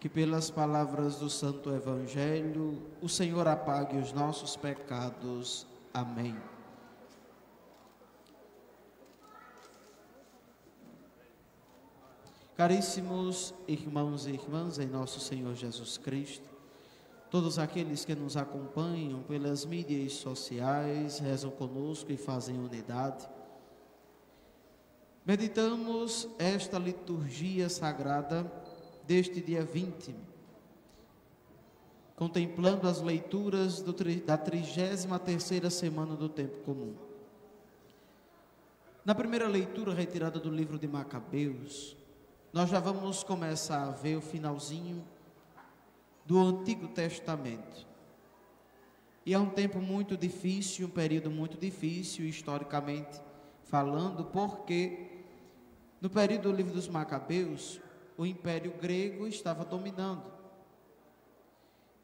Que pelas palavras do Santo Evangelho, o Senhor apague os nossos pecados. Amém. Caríssimos irmãos e irmãs em nosso Senhor Jesus Cristo, todos aqueles que nos acompanham pelas mídias sociais, rezam conosco e fazem unidade, meditamos esta liturgia sagrada deste dia 20, contemplando as leituras da 33ª semana do tempo comum. Na primeira leitura retirada do livro de Macabeus, nós já vamos começar a ver o finalzinho do Antigo Testamento. E é um tempo muito difícil, um período muito difícil, historicamente falando, porque no período do livro dos Macabeus, o Império Grego estava dominando.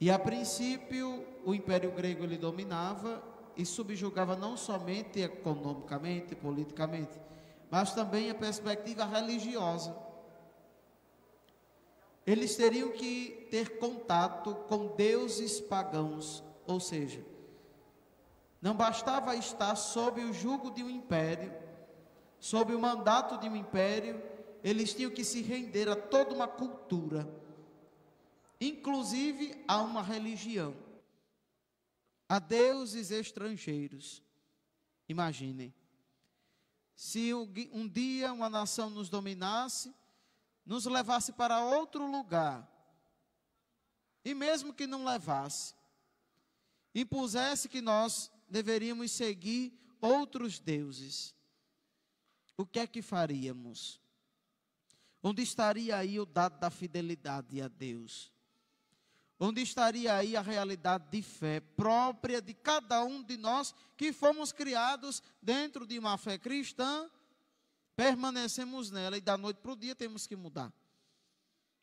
E a princípio, o Império Grego ele dominava e subjugava não somente economicamente, politicamente, mas também a perspectiva religiosa. Eles teriam que ter contato com deuses pagãos, ou seja, não bastava estar sob o jugo de um império, sob o mandato de um império, eles tinham que se render a toda uma cultura, inclusive a uma religião, a deuses estrangeiros. Imaginem, se um dia uma nação nos dominasse, nos levasse para outro lugar, e mesmo que não levasse, impusesse que nós deveríamos seguir outros deuses, o que é que faríamos? Onde estaria aí o dado da fidelidade a Deus? Onde estaria aí a realidade de fé própria de cada um de nós que fomos criados dentro de uma fé cristã? Permanecemos nela e da noite para o dia temos que mudar,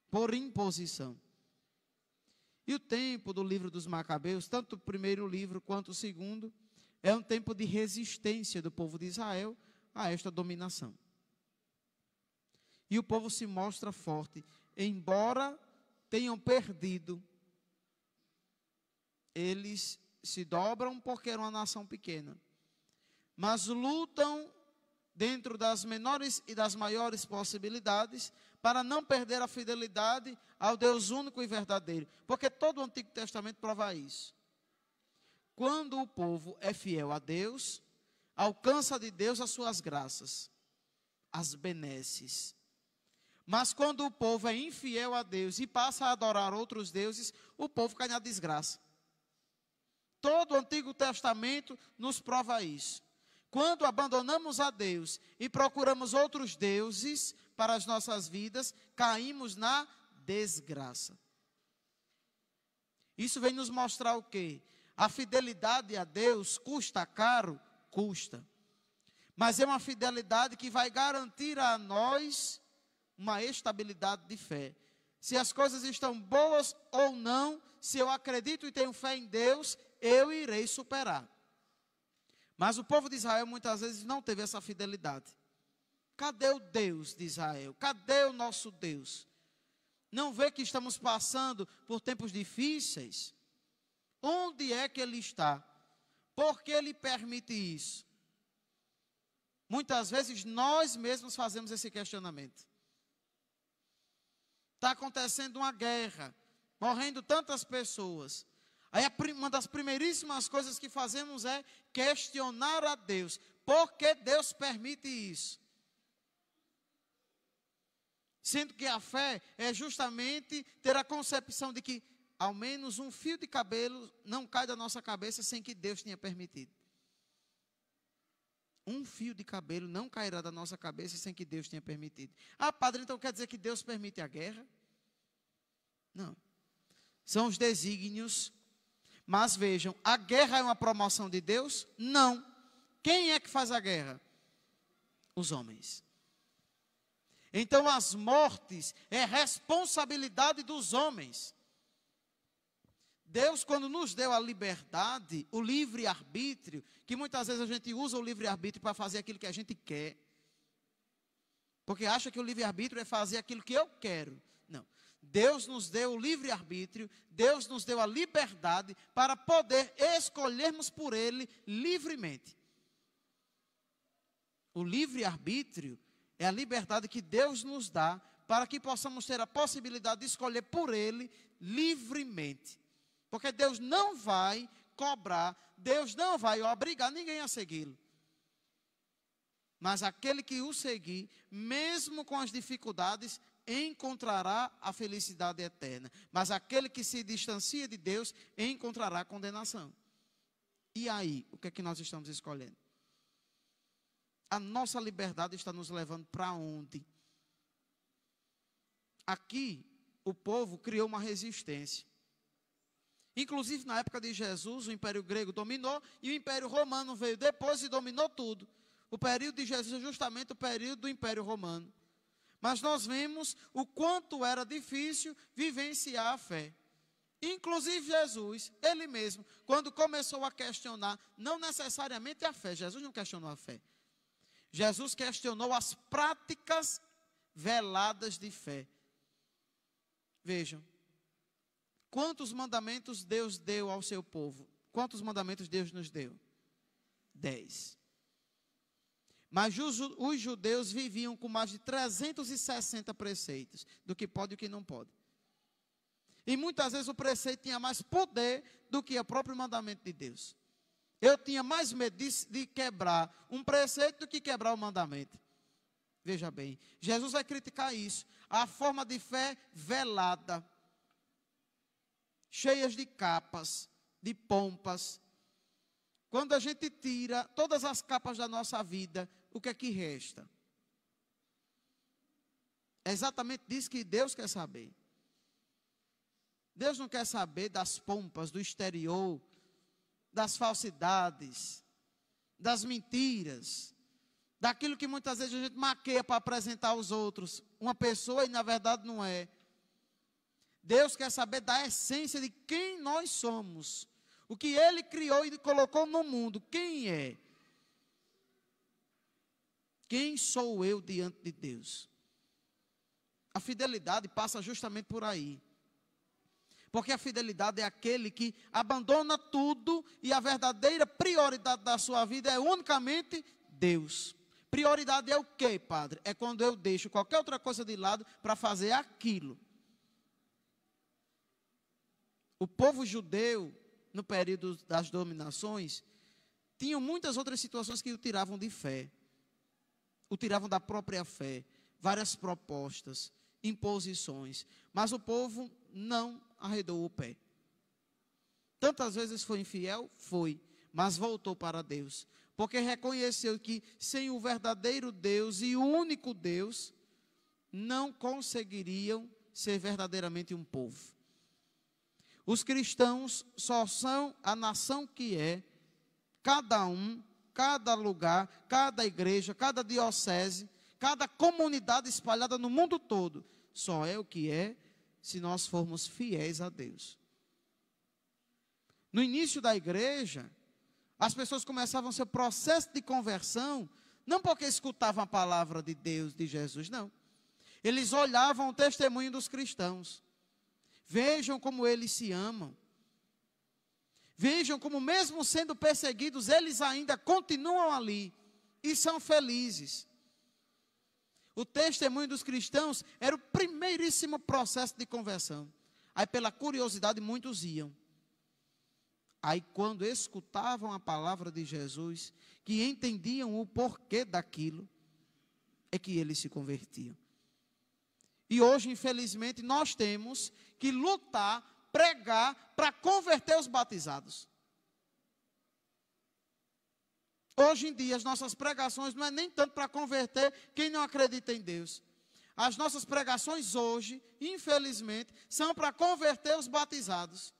por imposição. E o tempo do livro dos Macabeus, tanto o primeiro livro quanto o segundo, é um tempo de resistência do povo de Israel a esta dominação. E o povo se mostra forte, embora tenham perdido, eles se dobram porque era uma nação pequena, mas lutam dentro das menores e das maiores possibilidades, para não perder a fidelidade ao Deus único e verdadeiro, porque todo o Antigo Testamento prova isso. Quando o povo é fiel a Deus, alcança de Deus as suas graças, as benesses. Mas quando o povo é infiel a Deus e passa a adorar outros deuses, o povo cai na desgraça. Todo o Antigo Testamento nos prova isso. Quando abandonamos a Deus e procuramos outros deuses para as nossas vidas, caímos na desgraça. Isso vem nos mostrar o quê? A fidelidade a Deus custa caro? Custa. Mas é uma fidelidade que vai garantir a nós uma estabilidade de fé. Se as coisas estão boas ou não, se eu acredito e tenho fé em Deus, eu irei superar. Mas o povo de Israel muitas vezes não teve essa fidelidade. Cadê o Deus de Israel? Cadê o nosso Deus? Não vê que estamos passando por tempos difíceis? Onde é que Ele está? Por que Ele permite isso? Muitas vezes nós mesmos fazemos esse questionamento. Está acontecendo uma guerra, morrendo tantas pessoas. Aí uma das primeiríssimas coisas que fazemos é questionar a Deus. Por que Deus permite isso? Sendo que a fé é justamente ter a concepção de que ao menos um fio de cabelo não cai da nossa cabeça sem que Deus tenha permitido. Um fio de cabelo não cairá da nossa cabeça sem que Deus tenha permitido. Ah, padre, então quer dizer que Deus permite a guerra? Não. São os desígnios. Mas vejam, a guerra é uma promoção de Deus? Não. Quem é que faz a guerra? Os homens. Então as mortes é responsabilidade dos homens. Deus, quando nos deu a liberdade, o livre-arbítrio, que muitas vezes a gente usa o livre-arbítrio para fazer aquilo que a gente quer, porque acha que o livre-arbítrio é fazer aquilo que eu quero. Não. Deus nos deu o livre-arbítrio, Deus nos deu a liberdade para poder escolhermos por Ele livremente. O livre-arbítrio é a liberdade que Deus nos dá para que possamos ter a possibilidade de escolher por Ele livremente. Porque Deus não vai cobrar, Deus não vai obrigar ninguém a segui-lo. Mas aquele que o seguir, mesmo com as dificuldades, encontrará a felicidade eterna. Mas aquele que se distancia de Deus, encontrará a condenação. E aí, o que é que nós estamos escolhendo? A nossa liberdade está nos levando para onde? Aqui, o povo criou uma resistência. Inclusive, na época de Jesus, o Império Grego dominou e o Império Romano veio depois e dominou tudo. O período de Jesus é justamente o período do Império Romano. Mas nós vemos o quanto era difícil vivenciar a fé. Inclusive Jesus, ele mesmo, quando começou a questionar, não necessariamente a fé, Jesus não questionou a fé. Jesus questionou as práticas veladas de fé. Vejam, quantos mandamentos Deus deu ao seu povo? Quantos mandamentos Deus nos deu? 10. Mas os judeus viviam com mais de 360 preceitos, do que pode e o que não pode. E muitas vezes o preceito tinha mais poder do que o próprio mandamento de Deus. Eu tinha mais medo de quebrar um preceito do que quebrar o mandamento. Veja bem, Jesus vai criticar isso. A forma de fé velada, cheias de capas, de pompas. Quando a gente tira todas as capas da nossa vida, o que é que resta? É exatamente disso que Deus quer saber. Deus não quer saber das pompas, do exterior, das falsidades, das mentiras, daquilo que muitas vezes a gente maqueia para apresentar aos outros uma pessoa e na verdade não é. Deus quer saber da essência de quem nós somos. O que Ele criou e colocou no mundo, quem é? Quem sou eu diante de Deus? A fidelidade passa justamente por aí. Porque a fidelidade é aquele que abandona tudo e a verdadeira prioridade da sua vida é unicamente Deus. Prioridade é o quê, Padre? É quando eu deixo qualquer outra coisa de lado para fazer aquilo. O povo judeu, no período das dominações, tinham muitas outras situações que o tiravam de fé. O tiravam da própria fé. Várias propostas, imposições. Mas o povo não arredou o pé. Tantas vezes foi infiel? Foi. Mas voltou para Deus. Porque reconheceu que sem o verdadeiro Deus e o único Deus, não conseguiriam ser verdadeiramente um povo. Os cristãos só são a nação que é, cada um, cada lugar, cada igreja, cada diocese, cada comunidade espalhada no mundo todo, só é o que é se nós formos fiéis a Deus. No início da igreja, as pessoas começavam seu processo de conversão, não porque escutavam a palavra de Deus, de Jesus, não. Eles olhavam o testemunho dos cristãos. Vejam como eles se amam. Vejam como mesmo sendo perseguidos, eles ainda continuam ali e são felizes. O testemunho dos cristãos era o primeiríssimo processo de conversão. Aí pela curiosidade muitos iam. Aí quando escutavam a palavra de Jesus, que entendiam o porquê daquilo, é que eles se convertiam. E hoje, infelizmente, nós temos que lutar, pregar, para converter os batizados. Hoje em dia, as nossas pregações não é nem tanto para converter quem não acredita em Deus. As nossas pregações hoje, infelizmente, são para converter os batizados.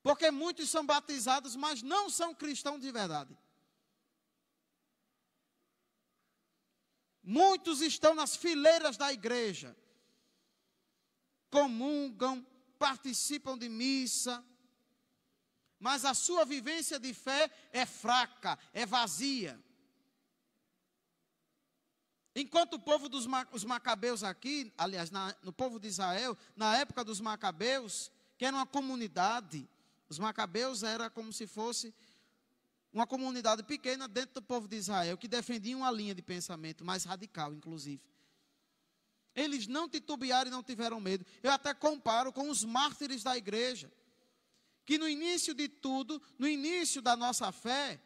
Porque muitos são batizados, mas não são cristãos de verdade. Muitos estão nas fileiras da igreja, comungam, participam de missa, mas a sua vivência de fé é fraca, é vazia. Enquanto o povo os macabeus aqui, aliás, no povo de Israel, na época dos macabeus, que era uma comunidade, os macabeus era como se fosse uma comunidade pequena dentro do povo de Israel, que defendia uma linha de pensamento mais radical, inclusive. Eles não titubearam e não tiveram medo. Eu até comparo com os mártires da igreja, que no início de tudo, no início da nossa fé,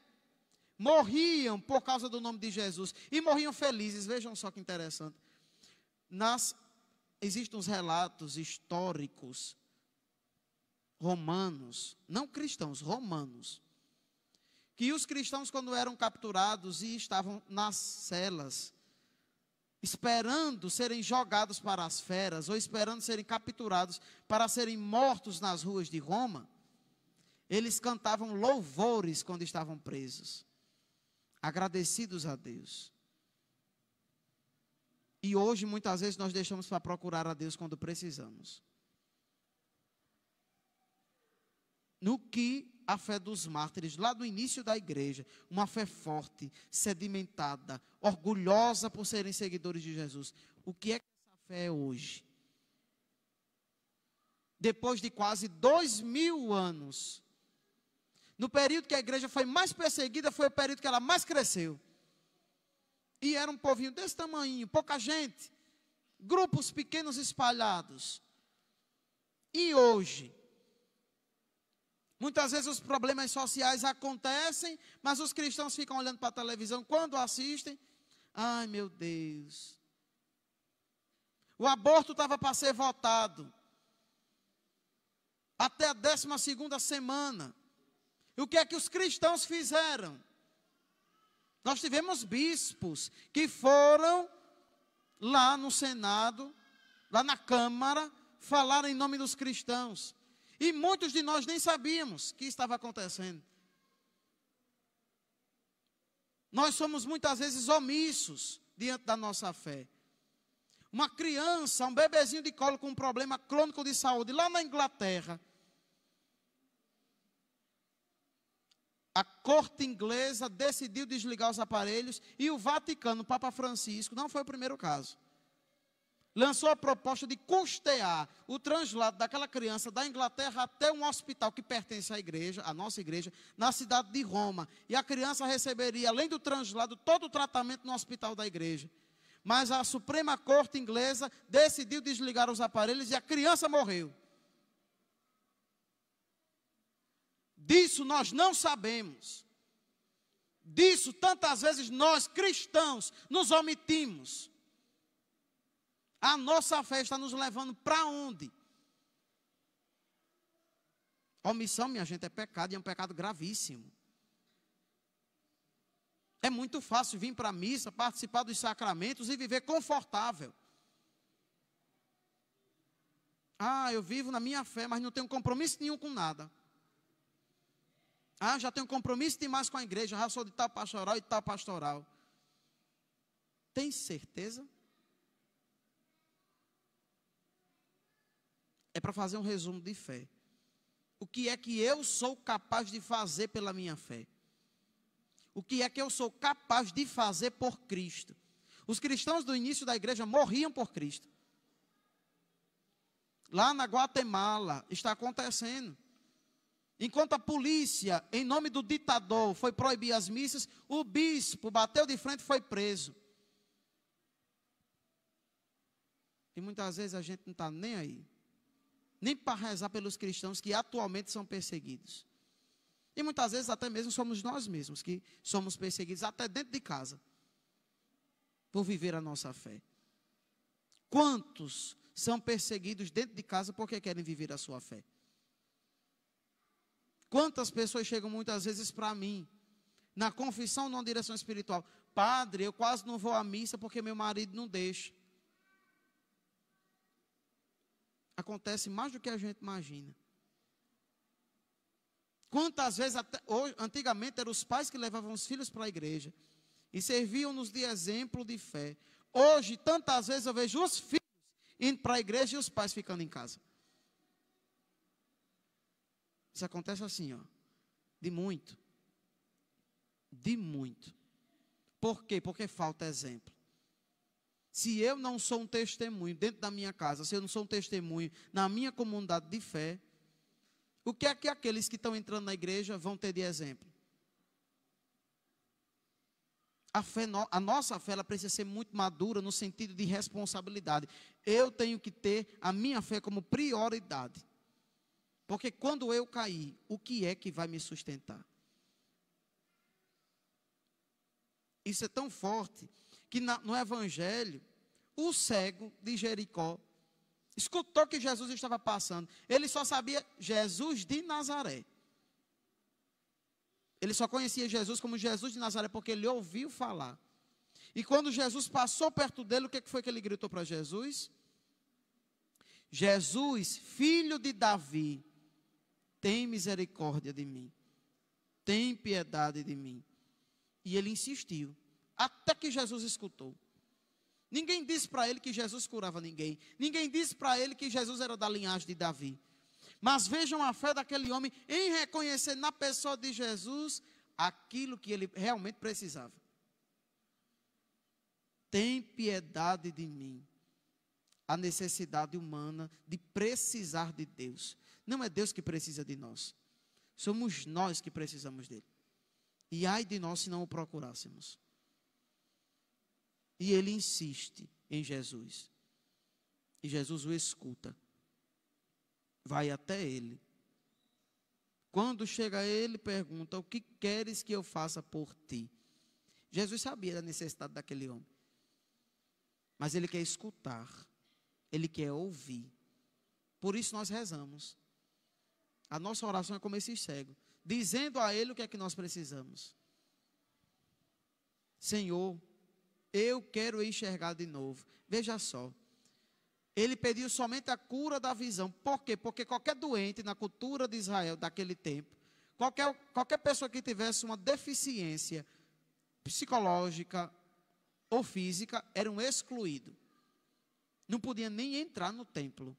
morriam por causa do nome de Jesus. E morriam felizes. Vejam só que interessante. Existem uns relatos históricos romanos, não cristãos, romanos, que os cristãos, quando eram capturados e estavam nas celas, esperando serem jogados para as feras, ou esperando serem capturados para serem mortos nas ruas de Roma, eles cantavam louvores quando estavam presos, agradecidos a Deus. E hoje, muitas vezes, nós deixamos para procurar a Deus quando precisamos. No que a fé dos mártires, lá do início da igreja, uma fé forte, sedimentada, orgulhosa por serem seguidores de Jesus. O que é que essa fé é hoje? Depois de quase 2000 anos, no período que a igreja foi mais perseguida, foi o período que ela mais cresceu. E era um povinho desse tamanho, pouca gente, grupos pequenos espalhados. E hoje, muitas vezes os problemas sociais acontecem, mas os cristãos ficam olhando para a televisão, quando assistem, ai meu Deus, o aborto estava para ser votado, até a 12ª semana, e o que é que os cristãos fizeram? Nós tivemos bispos que foram lá no Senado, lá na Câmara, falar em nome dos cristãos. E muitos de nós nem sabíamos que estava acontecendo. Nós somos muitas vezes omissos diante da nossa fé. Uma criança, um bebezinho de colo com um problema crônico de saúde, lá na Inglaterra, a corte inglesa decidiu desligar os aparelhos e o Vaticano, o Papa Francisco, não foi o primeiro caso, lançou a proposta de custear o translado daquela criança da Inglaterra até um hospital que pertence à igreja, à nossa igreja, na cidade de Roma. E a criança receberia, além do translado, todo o tratamento no hospital da igreja. Mas a Suprema Corte inglesa decidiu desligar os aparelhos e a criança morreu. Disso nós não sabemos. Disso tantas vezes nós, cristãos, nos omitimos. A nossa fé está nos levando para onde? Omissão, minha gente, é pecado e é um pecado gravíssimo. É muito fácil vir para a missa, participar dos sacramentos e viver confortável. Ah, eu vivo na minha fé, mas não tenho compromisso nenhum com nada. Ah, já tenho compromisso demais com a igreja, já sou de tal pastoral e tal pastoral. Tem certeza? É para fazer um resumo de fé. O que é que eu sou capaz de fazer pela minha fé? O que é que eu sou capaz de fazer por Cristo? Os cristãos do início da igreja morriam por Cristo. Lá na Guatemala está acontecendo. Enquanto a polícia, em nome do ditador, foi proibir as missas, o bispo bateu de frente e foi preso. E muitas vezes a gente não está nem aí. Nem para rezar pelos cristãos que atualmente são perseguidos. E muitas vezes até mesmo somos nós mesmos que somos perseguidos, até dentro de casa, por viver a nossa fé. Quantos são perseguidos dentro de casa porque querem viver a sua fé? Quantas pessoas chegam muitas vezes para mim, na confissão, numa direção espiritual: padre, eu quase não vou à missa porque meu marido não deixa. Acontece mais do que a gente imagina. Quantas vezes, antigamente eram os pais que levavam os filhos para a igreja e serviam-nos de exemplo de fé. Hoje, tantas vezes eu vejo os filhos indo para a igreja e os pais ficando em casa. Isso acontece assim, ó, de muito. De muito. Por quê? Porque falta exemplo. Se eu não sou um testemunho dentro da minha casa, se eu não sou um testemunho na minha comunidade de fé, o que é que aqueles que estão entrando na igreja vão ter de exemplo? A nossa fé ela precisa ser muito madura no sentido de responsabilidade. Eu tenho que ter a minha fé como prioridade. Porque quando eu cair, o que é que vai me sustentar? Isso é tão forte que no Evangelho, o cego de Jericó escutou que Jesus estava passando. Ele só sabia Jesus de Nazaré. Ele só conhecia Jesus como Jesus de Nazaré porque ele ouviu falar. E quando Jesus passou perto dele, o que foi que ele gritou para Jesus? Jesus, filho de Davi, tem misericórdia de mim. Tem piedade de mim. E ele insistiu, até que Jesus escutou. Ninguém disse para ele que Jesus curava ninguém. Ninguém disse para ele que Jesus era da linhagem de Davi. Mas vejam a fé daquele homem em reconhecer na pessoa de Jesus aquilo que ele realmente precisava. Tem piedade de mim. A necessidade humana de precisar de Deus. Não é Deus que precisa de nós. Somos nós que precisamos dele. E ai de nós se não o procurássemos. E ele insiste em Jesus. E Jesus o escuta. Vai até ele. Quando chega a ele, pergunta: o que queres que eu faça por ti? Jesus sabia da necessidade daquele homem. Mas ele quer escutar. Ele quer ouvir. Por isso nós rezamos. A nossa oração é como esse cego, dizendo a ele o que é que nós precisamos. Senhor, eu quero enxergar de novo. Veja só. Ele pediu somente a cura da visão. Por quê? Porque qualquer doente na cultura de Israel daquele tempo, qualquer pessoa que tivesse uma deficiência psicológica ou física, era um excluído. Não podia nem entrar no templo.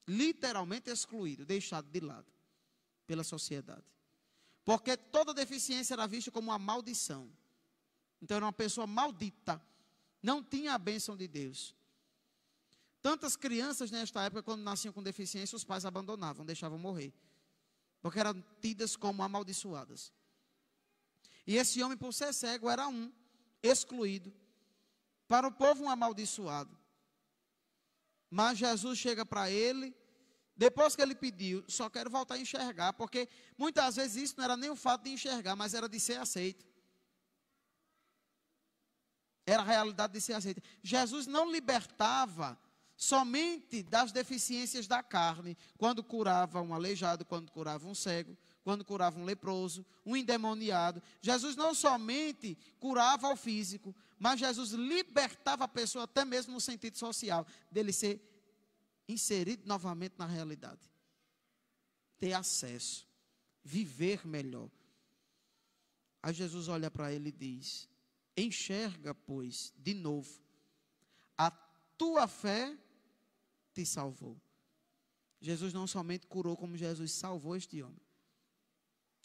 Literalmente excluído, deixado de lado pela sociedade. Porque toda deficiência era vista como uma maldição. Então era uma pessoa maldita. Não tinha a bênção de Deus. Tantas crianças nesta época, quando nasciam com deficiência, os pais abandonavam, deixavam morrer. Porque eram tidas como amaldiçoadas. E esse homem, por ser cego, era um excluído. Para o povo, um amaldiçoado. Mas Jesus chega para ele, depois que ele pediu, só quero voltar a enxergar. Porque muitas vezes isso não era nem o fato de enxergar, mas era de ser aceito. Era a realidade de ser aceito. Jesus não libertava somente das deficiências da carne, quando curava um aleijado, quando curava um cego, quando curava um leproso, um endemoniado. Jesus não somente curava o físico, mas Jesus libertava a pessoa até mesmo no sentido social, dele ser inserido novamente na realidade. Ter acesso, viver melhor. Aí Jesus olha para ele e diz: enxerga, pois, de novo, a tua fé te salvou. Jesus não somente curou, como Jesus salvou este homem.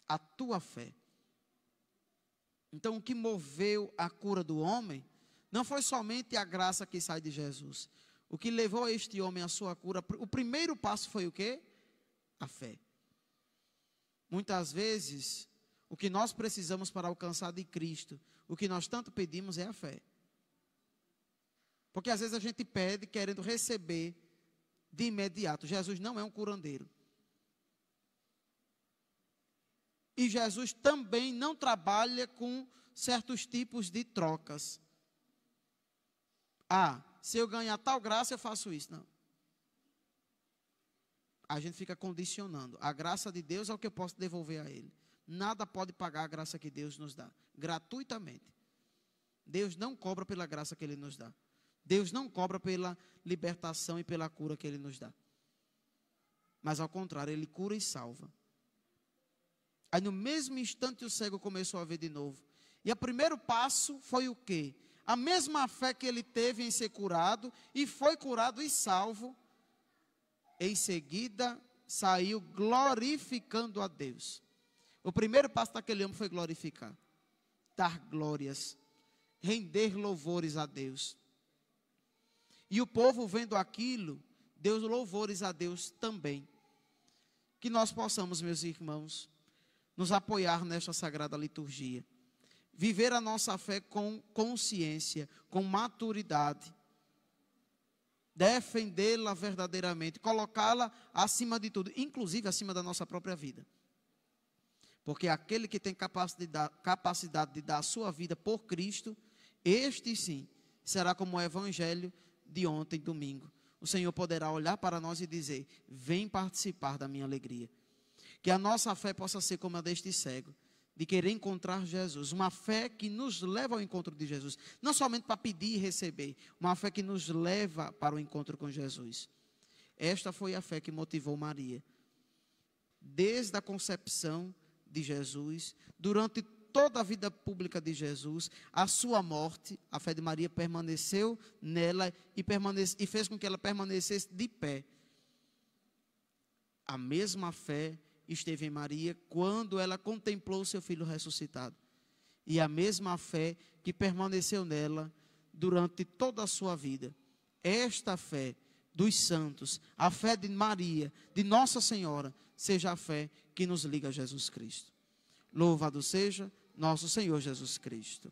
A tua fé. Então, o que moveu a cura do homem não foi somente a graça que sai de Jesus. O que levou este homem à sua cura, o primeiro passo foi o quê? A fé. Muitas vezes, o que nós precisamos para alcançar de Cristo, o que nós tanto pedimos é a fé. Porque às vezes a gente pede querendo receber de imediato. Jesus não é um curandeiro. E Jesus também não trabalha com certos tipos de trocas. Ah, se eu ganhar tal graça, eu faço isso. Não. A gente fica condicionando. A graça de Deus é o que eu posso devolver a Ele. Nada pode pagar a graça que Deus nos dá. Gratuitamente. Deus não cobra pela graça que Ele nos dá. Deus não cobra pela libertação e pela cura que Ele nos dá. Mas ao contrário, Ele cura e salva. Aí no mesmo instante o cego começou a ver de novo. E o primeiro passo foi o quê? A mesma fé que ele teve em ser curado, e foi curado e salvo. Em seguida, saiu glorificando a Deus. O primeiro passo daquele homem foi glorificar. Dar glórias. Render louvores a Deus. E o povo vendo aquilo, deu louvores a Deus também. Que nós possamos, meus irmãos, nos apoiar nesta sagrada liturgia. Viver a nossa fé com consciência, com maturidade. Defendê-la verdadeiramente, colocá-la acima de tudo, inclusive acima da nossa própria vida. Porque aquele que tem capacidade de dar a sua vida por Cristo, este sim, será como o evangelho de ontem, domingo. O Senhor poderá olhar para nós e dizer: vem participar da minha alegria. Que a nossa fé possa ser como a deste cego, de querer encontrar Jesus. Uma fé que nos leva ao encontro de Jesus. Não somente para pedir e receber, uma fé que nos leva para o encontro com Jesus. Esta foi a fé que motivou Maria. Desde a concepção de Jesus, durante toda a vida pública de Jesus, a sua morte, a fé de Maria permaneceu nela e fez com que ela permanecesse de pé. A mesma fé esteve em Maria quando ela contemplou seu filho ressuscitado. E a mesma fé que permaneceu nela durante toda a sua vida. Esta fé dos santos, a fé de Maria, de Nossa Senhora, seja a fé que nos liga a Jesus Cristo. Louvado seja nosso Senhor Jesus Cristo.